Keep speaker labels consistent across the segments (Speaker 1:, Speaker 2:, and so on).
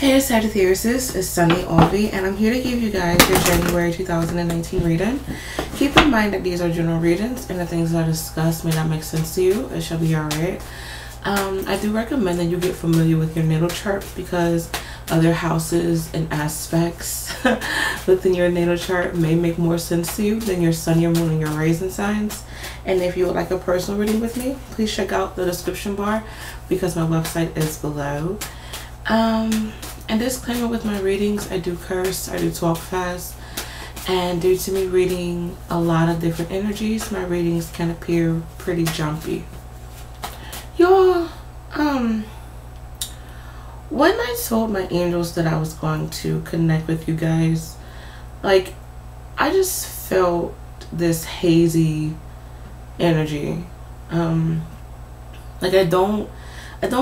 Speaker 1: Hey Sagittarius, it's Sunny Alvi, and I'm here to give you guys your January 2019 reading. Keep in mind that these are general readings, and the things I discuss may not make sense to you. It shall be alright. I do recommend that you get familiar with your natal chart, because other houses and aspects within your natal chart may make more sense to you than your sun, your moon, and your rising signs. And if you would like a personal reading with me, please check out the description bar, because my website is below. And disclaimer with my readings, I do curse, I do talk fast, and due to me reading a lot of different energies, my readings can appear pretty jumpy. Y'all, when I told my angels that I was going to connect with you guys, like, I just felt this hazy energy. Like I don't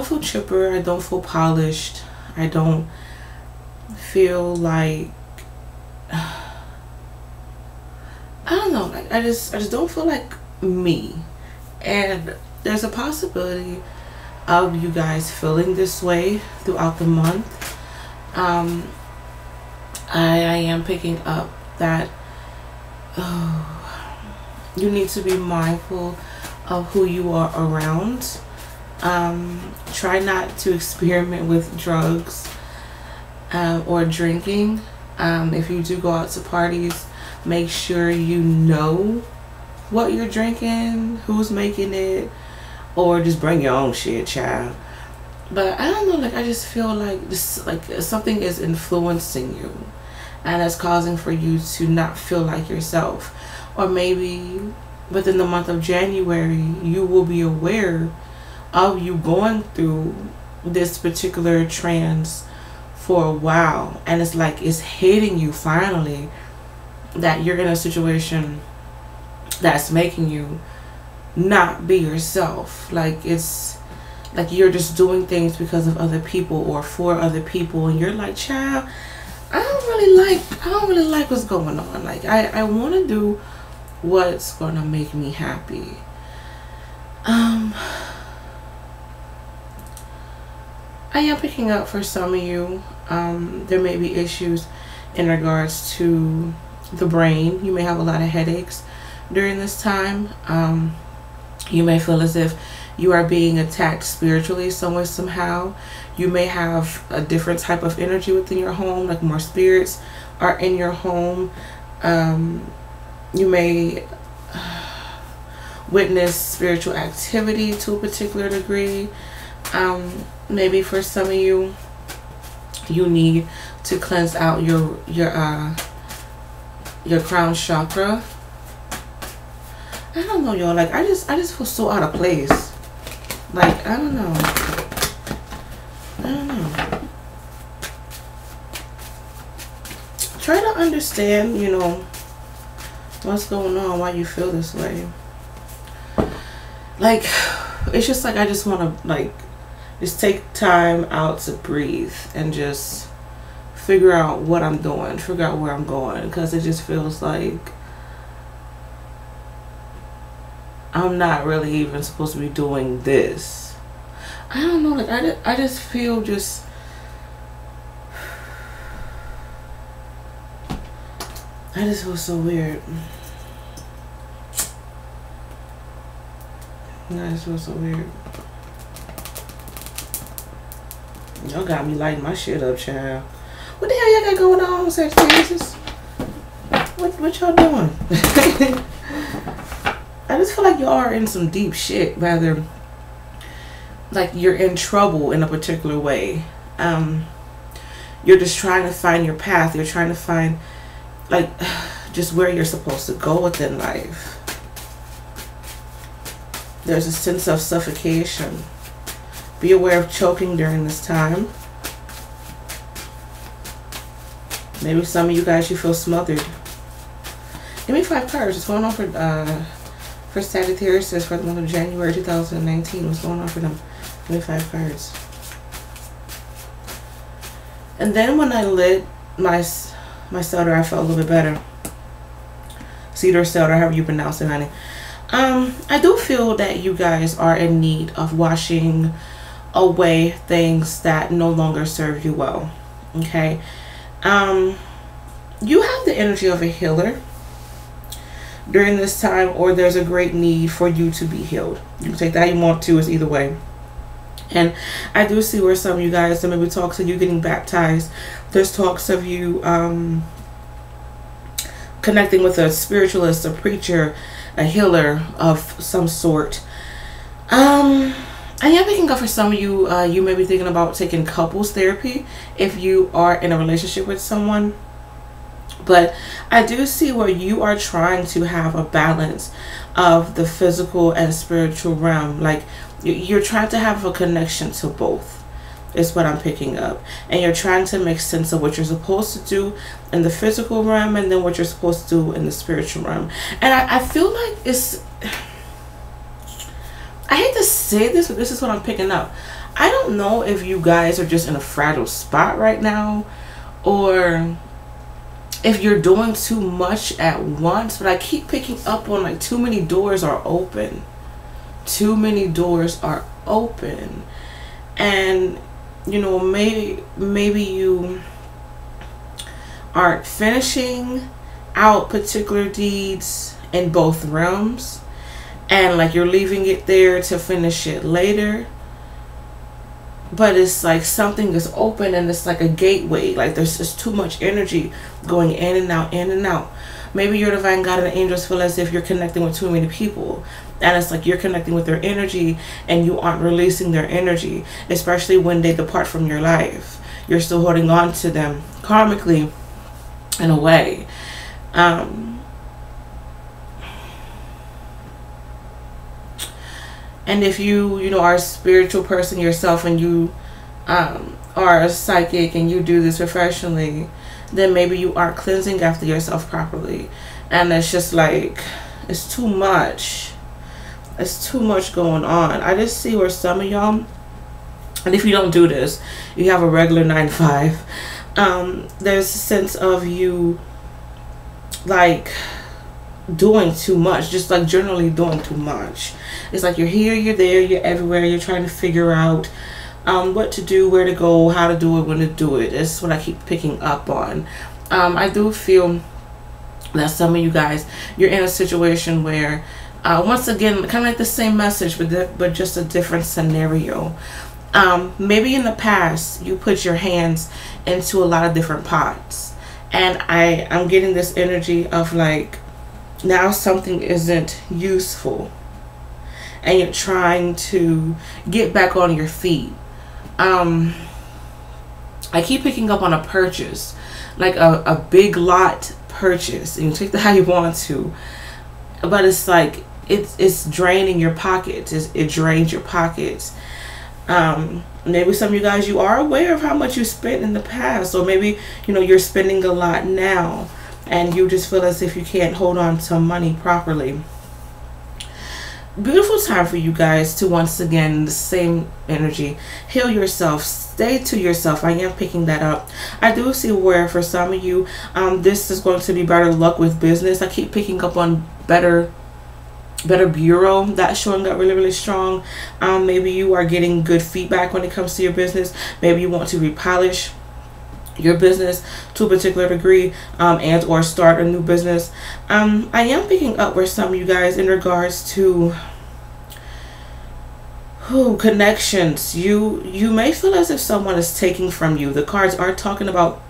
Speaker 1: feel chipper, I don't feel polished, I don't feel like, I don't know, like I just don't feel like me. And there's a possibility of you guys feeling this way throughout the month. I am picking up that you need to be mindful of who you are around. Try not to experiment with drugs or drinking. If you do go out to parties, make sure you know what you're drinking, who's making it, or just bring your own shit, child. But I don't know, like I just feel like this, like something is influencing you, and that's causing for you to not feel like yourself. Or maybe within the month of January, you will be aware of you going through this particular trance for a while, and it's like it's hitting you finally that you're in a situation that's making you not be yourself. Like it's like you're just doing things because of other people or for other people, and you're like, child, I don't really like what's going on. Like I want to do what's gonna make me happy. I am picking up for some of you, there may be issues in regards to the brain. You may have a lot of headaches during this time. You may feel as if you are being attacked spiritually somewhere, somehow. You may have a different type of energy within your home, like more spirits are in your home. You may witness spiritual activity to a particular degree. Maybe for some of you, you need to cleanse out your crown chakra. I don't know, y'all. Like I just feel so out of place. Like I don't know. Try to understand, you know, what's going on, why you feel this way. Like it's just like I just want to like just take time out to breathe and just figure out what I'm doing, figure out where I'm going, because it just feels like I'm not really even supposed to be doing this. I don't know, like I just feel just I just feel so weird. I just feel so weird. Y'all got me lighting my shit up, child. What the hell y'all got going on, Sagittarius? What y'all doing? I just feel like y'all are in some deep shit, rather like you're in trouble in a particular way. You're just trying to find your path. You're trying to find like just where you're supposed to go within life. There's a sense of suffocation. Be aware of choking during this time. Maybe some of you guys, you feel smothered. Give me 5 cards. What's going on for Sagittarius for the month of January 2019? What's going on for them? Give me 5 cards. And then when I lit my cedar, I felt a little bit better. Cedar, cedar, however you pronounce it, honey. I do feel that you guys are in need of washing away things that no longer serve you well. Okay. You have the energy of a healer during this time, or there's a great need for you to be healed. You can take that how you want to, it's either way. And I do see where some of you guys, there may be talks of you getting baptized. There's talks of you connecting with a spiritualist, a preacher, a healer of some sort. I am picking up for some of you, you may be thinking about taking couples therapy if you are in a relationship with someone. But I do see where you are trying to have a balance of the physical and spiritual realm. Like you're trying to have a connection to both, is what I'm picking up. And you're trying to make sense of what you're supposed to do in the physical realm and then what you're supposed to do in the spiritual realm. And I feel like it's, I hate to say this, but this is what I'm picking up. I don't know if you guys are just in a fragile spot right now, or if you're doing too much at once, but I keep picking up on like too many doors are open. Too many doors are open. And you know, maybe you aren't finishing out particular deeds in both realms, and like you're leaving it there to finish it later. But it's like something is open and it's like a gateway. Like there's just too much energy going in and out, in and out. Maybe your divine God and angels feel as if you're connecting with too many people. And it's like you're connecting with their energy and you aren't releasing their energy. Especially when they depart from your life. You're still holding on to them karmically in a way. And if you know, are a spiritual person yourself and you are a psychic and you do this professionally, then maybe you aren't cleansing after yourself properly. And it's just like, it's too much. It's too much going on. I just see where some of y'all, and if you don't do this, you have a regular 9-to-5, there's a sense of you like doing too much, just like generally doing too much. It's like you're here, you're there, you're everywhere, you're trying to figure out what to do, where to go, how to do it, when to do it. That's what I keep picking up on. I do feel that some of you guys, you're in a situation where once again, kind of like the same message, but just a different scenario. Maybe in the past you put your hands into a lot of different pots, and I'm getting this energy of like, now something isn't useful and you're trying to get back on your feet. I keep picking up on a purchase, like a big lot purchase, and you take that how you want to, but it's like it's draining your pockets. It drains your pockets. Maybe some of you guys, you are aware of how much you spent in the past, or maybe you know you're spending a lot now and you just feel as if you can't hold on to money properly. Beautiful time for you guys to once again, the same energy, heal yourself, stay to yourself. I am picking that up. I do see where for some of you, this is going to be better luck with business. I keep picking up on better bureau. That's showing up really, really strong. Maybe you are getting good feedback when it comes to your business. Maybe you want to repolish your business to a particular degree, and or start a new business. I am picking up where some of you guys, in regards to connections, you may feel as if someone is taking from you. The cards are talking about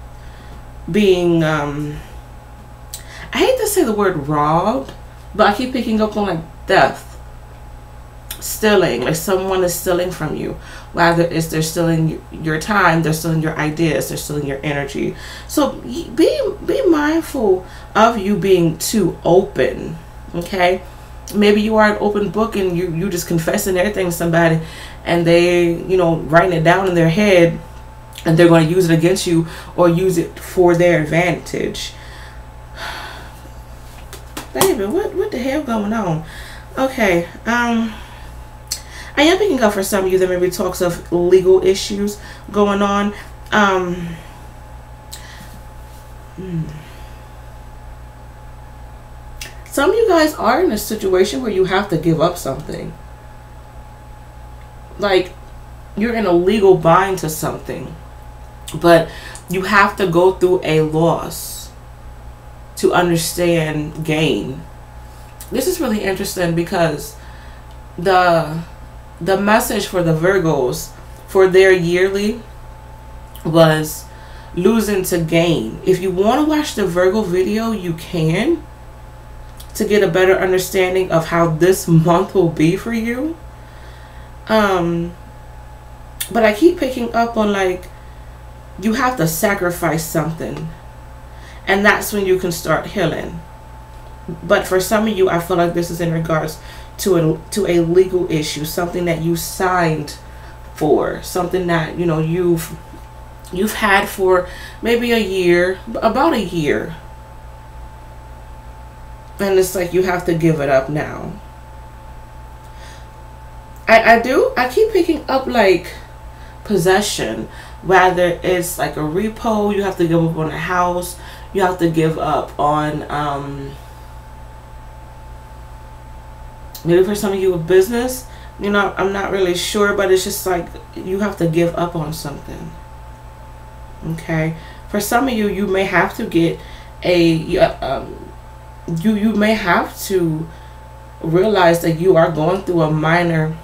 Speaker 1: being I hate to say the word robbed, but I keep picking up on like theft, stealing, like someone is stealing from you. Whether it's they're stealing your time, they're stealing your ideas, they're stealing your energy. So be mindful of you being too open. Okay, maybe you are an open book and you just confessing everything to somebody, and they, you know, writing it down in their head, and they're going to use it against you or use it for their advantage. Baby, what the hell going on? Okay, I am picking up for some of you that maybe talks of legal issues going on. Some of you guys are in a situation where you have to give up something. Like you're in a legal bind to something. But you have to go through a loss to understand gain. This is really interesting because the message for the Virgos for their yearly was losing to gain. If you want to watch the Virgo video, you can, to get a better understanding of how this month will be for you. But I keep picking up on, like, you have to sacrifice something, and that's when you can start healing. But for some of you, I feel like this is in regards to a legal issue, something that you signed for, something that, you know, you've had for maybe a year, about a year, and it's like you have to give it up now. I keep picking up, like, possession, whether it's like a repo, you have to give up on a house, you have to give up on maybe for some of you a business, you know, I'm not really sure, but it's just like you have to give up on something. Okay, for some of you, you may have to get a you may have to realize that you are going through a minor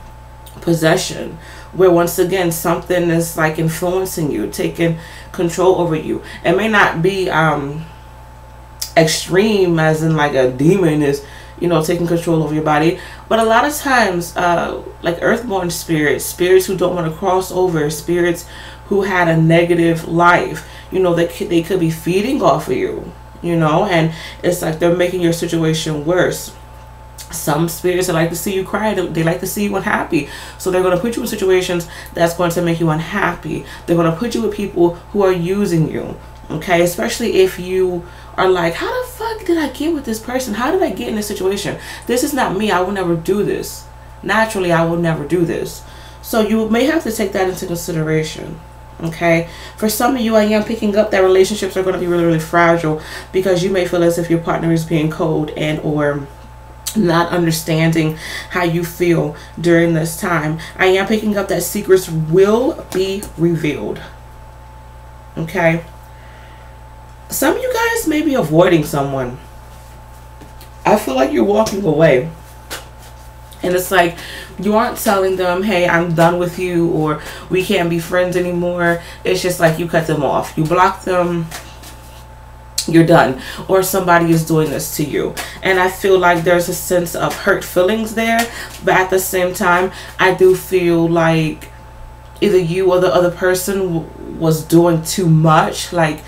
Speaker 1: possession, where once again something is like influencing you, taking control over you. It may not be extreme, as in like a demon is, you know, taking control over your body, but a lot of times like earthborn spirits who don't want to cross over, spirits who had a negative life, you know, they could be feeding off of you, you know, and it's like they're making your situation worse. Some spirits, they like to see you cry, they like to see you unhappy, so they're going to put you in situations that's going to make you unhappy. They're going to put you with people who are using you, okay? Especially if you are like, how the fuck did I get with this person? How did I get in this situation? This is not me. I will never do this. Naturally, I will never do this. So you may have to take that into consideration, okay? For some of you, I am picking up that relationships are going to be really, really fragile, because you may feel as if your partner is being cold and or not understanding how you feel during this time. I am picking up that secrets will be revealed, okay? Some of you guys may be avoiding someone. I feel like you're walking away, and it's like you aren't telling them, hey, I'm done with you, or we can't be friends anymore. It's just like you cut them off, you block them, you're done, or somebody is doing this to you. And I feel like there's a sense of hurt feelings there, but at the same time, I do feel like either you or the other person was doing too much. Like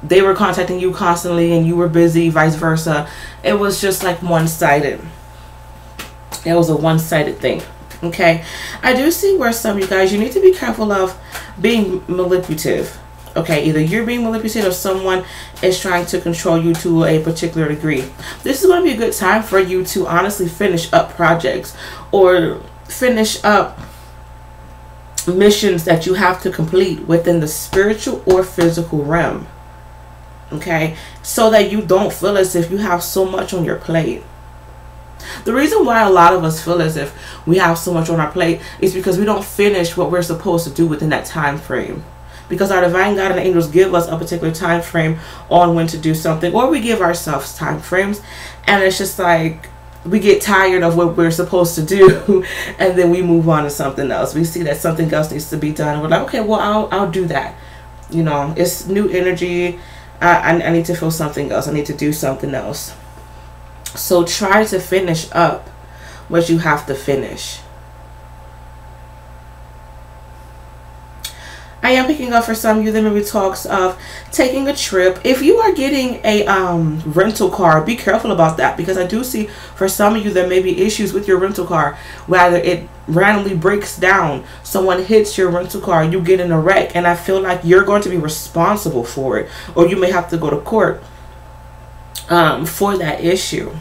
Speaker 1: they were contacting you constantly and you were busy, vice versa. It was just like one-sided. It was a one-sided thing, okay? I do see where some of you guys, you need to be careful of being manipulative. Okay, either you're being manipulated or someone is trying to control you to a particular degree. This is going to be a good time for you to honestly finish up projects or finish up missions that you have to complete within the spiritual or physical realm. Okay, so that you don't feel as if you have so much on your plate. The reason why a lot of us feel as if we have so much on our plate is because we don't finish what we're supposed to do within that time frame. Because our divine God and angels give us a particular time frame on when to do something, or we give ourselves time frames, and it's just like we get tired of what we're supposed to do, and then we move on to something else. We see that something else needs to be done, and we're like, okay, well, I'll do that. You know, it's new energy. I need to feel something else. I need to do something else. So try to finish up what you have to finish. I am picking up for some of you, there may be talks of taking a trip. If you are getting a rental car, be careful about that, because I do see for some of you there may be issues with your rental car, whether it randomly breaks down, someone hits your rental car, you get in a wreck, and I feel like you're going to be responsible for it, or you may have to go to court for that issue.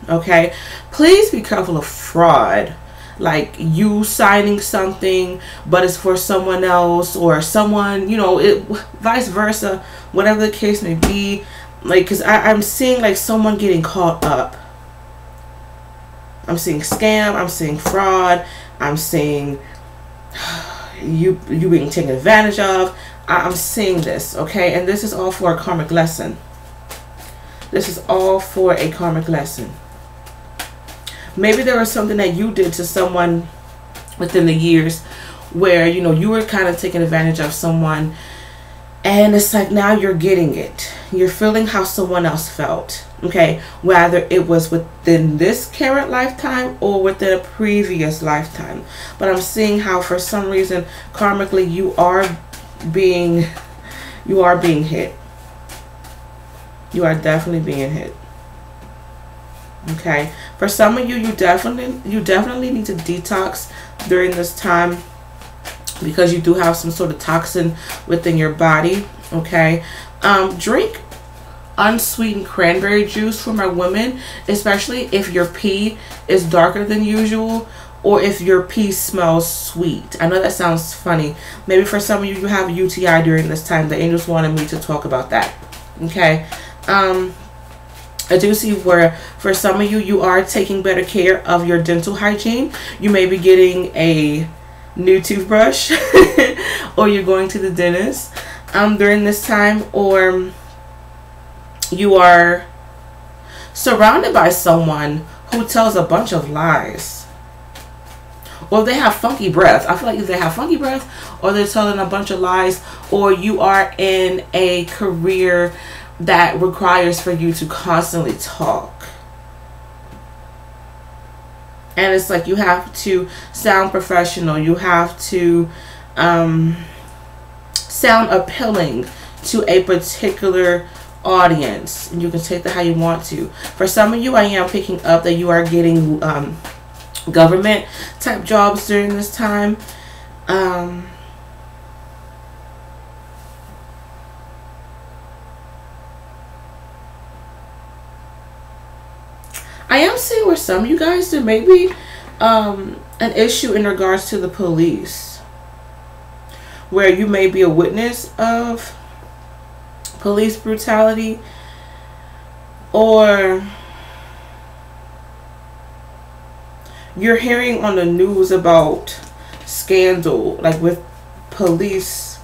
Speaker 1: Okay, please be careful of fraud. Like you signing something but it's for someone else, or someone, you know, it vice versa, whatever the case may be. Like, because I'm seeing like someone getting caught up. I'm seeing scam, I'm seeing fraud, I'm seeing you being taken advantage of. I'm seeing this, okay? And this is all for a karmic lesson. This is all for a karmic lesson. Maybe there was something that you did to someone within the years where, you know, you were kind of taking advantage of someone, and it's like now you're getting it. You're feeling how someone else felt, okay? Whether it was within this current lifetime or within a previous lifetime. But I'm seeing how for some reason karmically you are being hit. You are definitely being hit. Okay, for some of you, you definitely need to detox during this time, because you do have some sort of toxin within your body. Okay, drink unsweetened cranberry juice for my women, especially if your pee is darker than usual, or if your pee smells sweet. I know that sounds funny. Maybe for some of you, you have a UTI during this time. The angels wanted me to talk about that. Okay. I do see where for some of you, you are taking better care of your dental hygiene. You may be getting a new toothbrush or you're going to the dentist during this time, or you are surrounded by someone who tells a bunch of lies, or they have funky breath. I feel like if they have funky breath, or they're telling a bunch of lies, or you are in a career that requires for you to constantly talk, and it's like you have to sound professional, you have to sound appealing to a particular audience, and you can take that how you want to. For some of you, I am picking up that you are getting government type jobs during this time. I am seeing where some of you guys, there may be an issue in regards to the police, where you may be a witness of police brutality, or you're hearing on the news about scandal, like with police,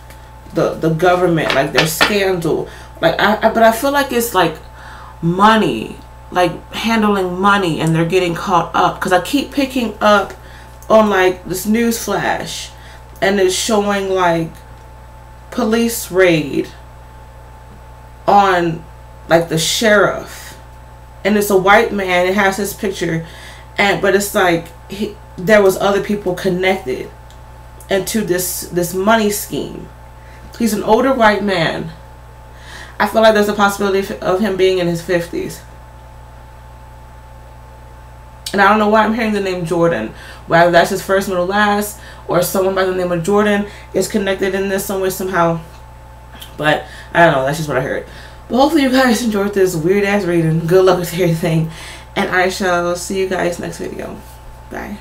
Speaker 1: the government, like their scandal. Like but I feel like it's like money, like handling money, and they're getting caught up, because I keep picking up on like this news flash, and it's showing like police raid on like the sheriff, and it's a white man. It has his picture, but it's like there was other people connected into this money scheme. He's an older white man. I feel like there's a possibility of him being in his 50s. And I don't know why I'm hearing the name Jordan. Whether that's his first, middle, last, or someone by the name of Jordan is connected in this some way, somehow. But I don't know. That's just what I heard. But hopefully you guys enjoyed this weird ass reading. Good luck with everything. And I shall see you guys next video. Bye.